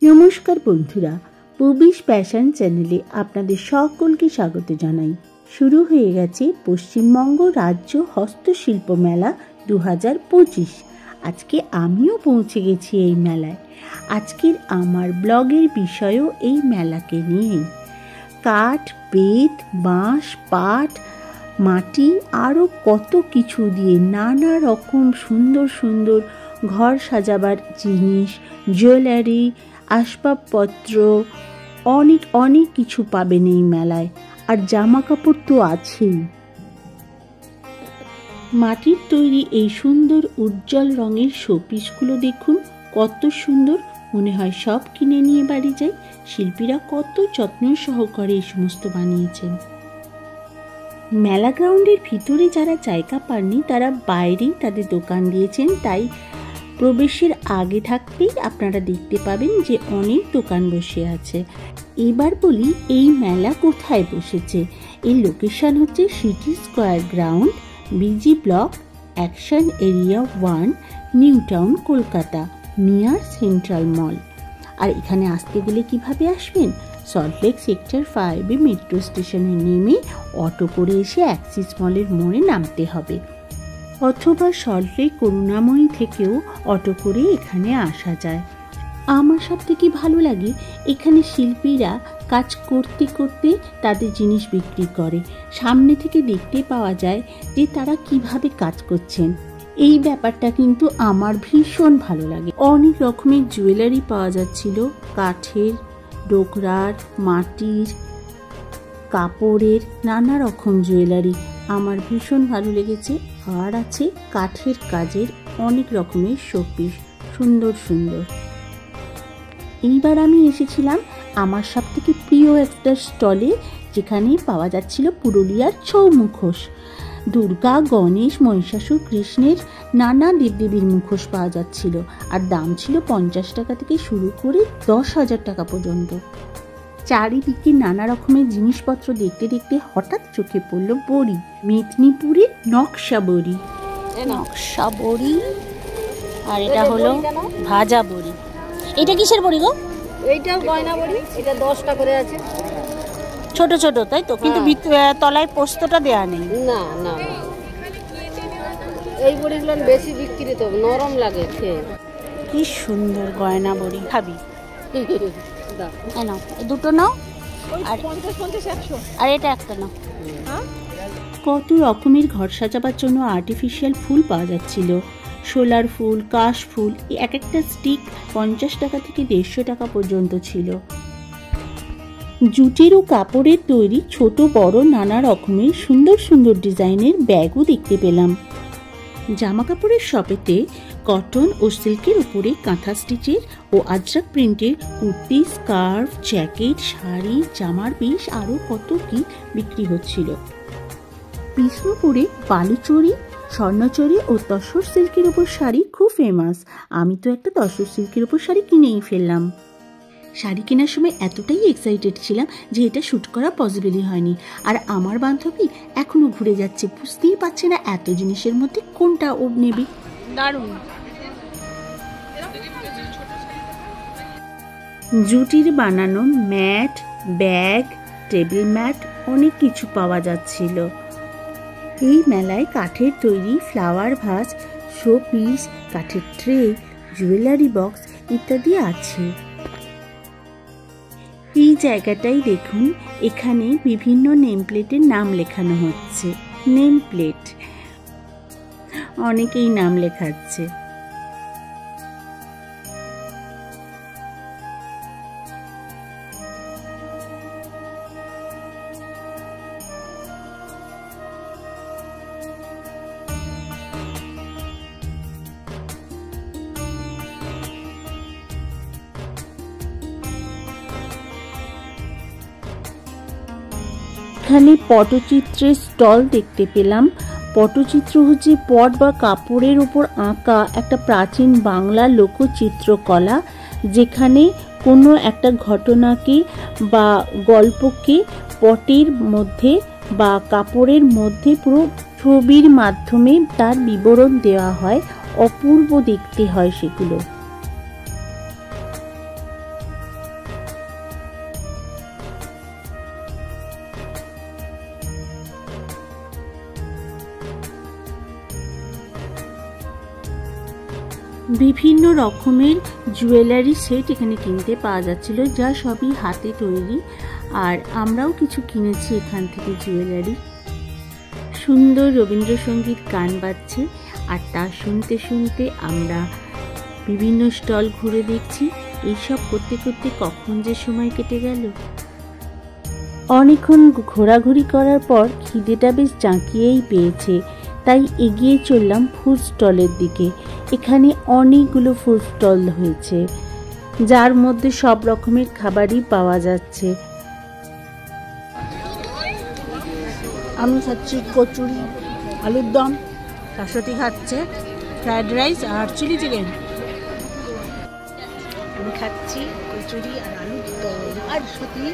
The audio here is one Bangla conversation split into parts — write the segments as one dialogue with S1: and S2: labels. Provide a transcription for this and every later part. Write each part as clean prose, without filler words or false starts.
S1: নমস্কার বন্ধুরা, পুবিশ প্যাশন চ্যানেলে আপনাদের সকলকে স্বাগত জানাই। শুরু হয়ে গেছে পশ্চিমবঙ্গ রাজ্য হস্তশিল্প মেলা 2025। আজকে আমিও পৌঁছে গেছি এই মেলায়। আজকের আমার ব্লগের বিষয়ও এই মেলাকে নিয়ে। কাঠ, বেত, বাঁশ, পাট, মাটি আরও কত কিছু দিয়ে নানা রকম সুন্দর সুন্দর ঘর সাজাবার জিনিস, জুয়েলারি, আসবাবপত্র, অনেক কিছু পাবেন এই মেলায়। আর জামা কাপড় তো আছেই। মাটির তৈরি এই সুন্দর উজ্জ্বল রঙের শোপিসগুলো দেখুন, কত সুন্দর। মনে হয় সব কিনে নিয়ে বাড়ি যাই। শিল্পীরা কত যত্ন সহকারে এই সমস্ত বানিয়েছেন। মেলা গ্রাউন্ডের ভিতরে যারা জায়গা পাননি তারা বাইরেই তাদের দোকান দিয়েছেন, তাই প্রবেশের আগে থাকতেই আপনারা দেখতে পাবেন যে অনেক দোকান বসে আছে। এবার বলি এই মেলা কোথায় বসেছে। এই লোকেশন হচ্ছে city square ground, BG block, action area 1, new town, Kolkata, near central mall. আর এখানে আসতে গেলে কিভাবে আসবেন? সল্টলেক সেক্টর 5 মেট্রো স্টেশনে নেমে অটো করে এসে অ্যাক্সিস মলের মোড়ে নামতে হবে, অথবা সল্টলেক করুণাময়ী থেকেও অটো করে এখানে আসা যায়। আমার সবথেকে ভালো লাগে এখানে শিল্পীরা কাজ করতে করতে তাদের জিনিস বিক্রি করে। সামনে থেকে দেখতে পাওয়া যায় যে তারা কিভাবে কাজ করছেন। এই ব্যাপারটা কিন্তু আমার ভীষণ ভালো লাগে। অনেক রকমের জুয়েলারি পাওয়া যাচ্ছিল, কাঠের, ডোকরার, মাটির, কাপড়ের, নানা রকম জুয়েলারি আমার ভীষণ ভালো লেগেছে। আর আছে কাঠের কাজের অনেক রকমের শোপিস, সুন্দর সুন্দর। এইবার আমি এসেছিলাম আমার সব থেকে প্রিয় একটা স্টলে, যেখানে পাওয়া যাচ্ছিল পুরুলিয়ার ছৌ মুখোশ। দুর্গা, গণেশ, মহিষাসুর, কৃষ্ণের নানা দেবদেবীর মুখোশ পাওয়া যাচ্ছিল। আর দাম ছিল 50 টাকা থেকে শুরু করে 10,000 টাকা পর্যন্ত। চারিদিকে নানা রকমের জিনিসপত্র দেখতে দেখতে হঠাৎ চোখে পড়ল বড়ি, মেদিনীপুরের নকশা বড়ি। নকশা বড়ি, আর এটা হলো ভাজা বড়ি। এটা কিসের বড়ি গো?
S2: এইটাও গয়না বড়ি, এটা 10 টাকা করে আছে।
S1: ছোট ছোট, তাই তো? কিন্তু তলায় পোস্তটা দেয়া নেই।
S2: না না, এই বড়িগুলো বেশি বিক্রি, তো নরম লাগে খেয়ে।
S1: কি সুন্দর গয়না বড়ি। খাবি? নাও, দুটো নাও। আর 50, 100। আর এটা একটা নাও। কত রকমের ঘর সাজাবার জন্য আর্টিফিশিয়াল ফুল পাওয়া যাচ্ছিল। সোলার ফুল, কাশ ফুল, এক একটা স্টিক 50 টাকা থেকে 150 টাকা পর্যন্ত ছিল। জুটের ও কাপড়ের তৈরি ছোট বড় নানা রকমের সুন্দর সুন্দর ডিজাইনের ব্যাগও দেখতে পেলাম। জামা কাপড়ের শপেতে কটন ও সিল্কের উপরে কাঁথা স্টিচের ও আজরাক প্রিন্টের কুর্তি, স্কার্ফ, জ্যাকেট, শাড়ি, জামার পিস আরও কত কি বিক্রি হচ্ছিল। বিষ্ণুপুরে বালুচরি, স্বর্ণচরি ও তসর সিল্কের উপর শাড়ি খুব ফেমাস। আমি তো একটা তসর সিল্কের উপর শাড়ি কিনেই ফেললাম। শাড়ি কেনার সময় এতটাই এক্সাইটেড ছিলাম যে এটা শ্যুট করা পসিবলই হয়নি। আর আমার বান্ধবী এখনো ঘুরে যাচ্ছে, বুঝতেই পারছে না এত জিনিসের মধ্যে কোনটা ও নেবে। দারুণ। জুটির বানানো ম্যাট, ব্যাগ, টেবিল ম্যাট অনেক কিছু পাওয়া যাচ্ছিল। এই মেলায় কাঠের তৈরি ফ্লাওয়ার ভাস, শো পিস, কাঠের ট্রে, জুয়েলারি বক্স ইত্যাদি আছে। এই জায়গাটাই দেখুন, এখানে বিভিন্ন নেম প্লেটের নাম লেখানো হচ্ছে। নেম প্লেট, অনেকেই নাম লেখাচ্ছে। এখানে পটচিত্রের স্টল দেখতে পেলাম। পটচিত্র হচ্ছে পট বা কাপড়ের উপর আঁকা একটা প্রাচীন বাংলা লোকচিত্রকলা, যেখানে কোনো একটা ঘটনাকে বা গল্পকে পটের মধ্যে বা কাপড়ের মধ্যে পুরো ছবির মাধ্যমে তার বিবরণ দেওয়া হয়। অপূর্ব দেখতে হয় সেগুলো। বিভিন্ন রকমের জুয়েলারি সেট এখানে কিনতে পাওয়া যাচ্ছিল, যা সবই হাতে তৈরি। আর আমরাও কিছু কিনেছি এখান থেকে জুয়েলারি। সুন্দর রবীন্দ্রসঙ্গীত গান বাজছে, আর তা শুনতে শুনতে আমরা বিভিন্ন স্টল ঘুরে দেখছি। এইসব করতে করতে কখন যে সময় কেটে গেল। অনেকক্ষণ ঘোরাঘুরি করার পর খিদেটা বেশ জাঁকিয়েই পেয়েছে, তাই এগিয়ে চললাম ফুড স্টলের দিকে। এখানে অনেকগুলো ফুড স্টল হয়েছে, যার মধ্যে সব রকমের খাবারই পাওয়া যাচ্ছে।
S3: আমি খাচ্ছি কচুরি, আলুর দম, শাশ্বতী খাচ্ছে ফ্রাইড রাইস আর চিলি চিকেন। আমি খাচ্ছি কচুরি আর আলুর দম আর সত্যি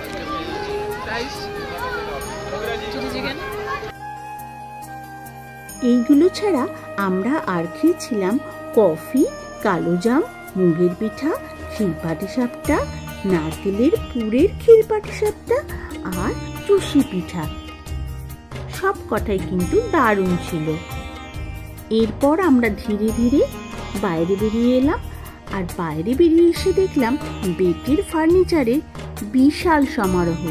S3: রাইস, চিলি চিকেন।
S1: এইগুলো ছাড়া আমরা আর খেয়েছিলাম কফি, কালোজাম, মুগের পিঠা, ক্ষীরপাটিসাপটা, নারকেলের পুরের ক্ষীরপাটিসাপটা আর চুষি পিঠা। সব কটাই কিন্তু দারুণ ছিল। এরপর আমরা ধীরে ধীরে বাইরে বেরিয়ে এলাম, আর বাইরে বেরিয়ে এসে দেখলাম বেতের ফার্নিচারের বিশাল সমারোহ।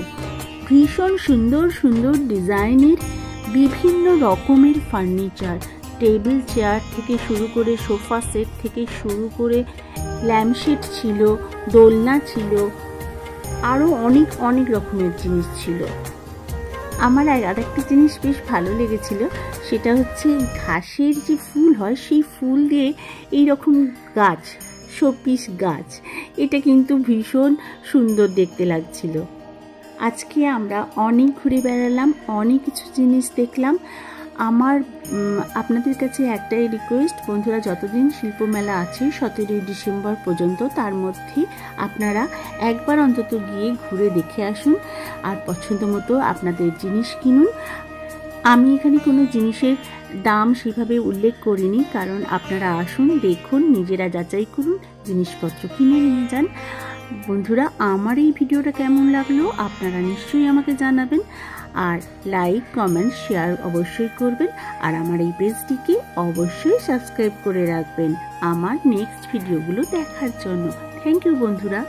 S1: ভীষণ সুন্দর সুন্দর ডিজাইনের বিভিন্ন রকমের ফার্নিচার, টেবিল চেয়ার থেকে শুরু করে সোফা সেট থেকে শুরু করে ল্যাম্পশেড ছিল, দোলনা ছিল, আরও অনেক অনেক রকমের জিনিস ছিল। আমার আরেকটা জিনিস বেশ ভালো লেগেছিল, সেটা হচ্ছে ঘাসের যে ফুল হয় সেই ফুল দিয়ে এইরকম গাছ, শোপিস গাছ, এটা কিন্তু ভীষণ সুন্দর দেখতে লাগছিল। আজকে আমরা অনেক ঘুরে বেড়ালাম, অনেক কিছু জিনিস দেখলাম। আপনাদের কাছে একটাই রিকোয়েস্ট, বন্ধুরা, যতদিন শিল্পমেলা আছে 17 ডিসেম্বর পর্যন্ত, তার মধ্যে আপনারা একবার অন্তত গিয়ে ঘুরে দেখে আসুন, আর পছন্দ মতো আপনাদের জিনিস কিনুন। আমি এখানে কোনো জিনিসের দাম সেভাবে উল্লেখ করিনি, কারণ আপনারা আসুন, দেখুন, নিজেরা যাচাই করুন, জিনিসপত্র কিনে নিয়ে যান। বন্ধুরা, আমার এই ভিডিওটা কেমন লাগলো আপনারা নিশ্চয়ই আমাকে জানাবেন, আর লাইক, কমেন্ট, শেয়ার অবশ্যই করবেন, আর আমার এই পেজটিকে অবশ্যই সাবস্ক্রাইব করে রাখবেন আমার নেক্সট ভিডিওগুলো দেখার জন্য। থ্যাংক ইউ বন্ধুরা।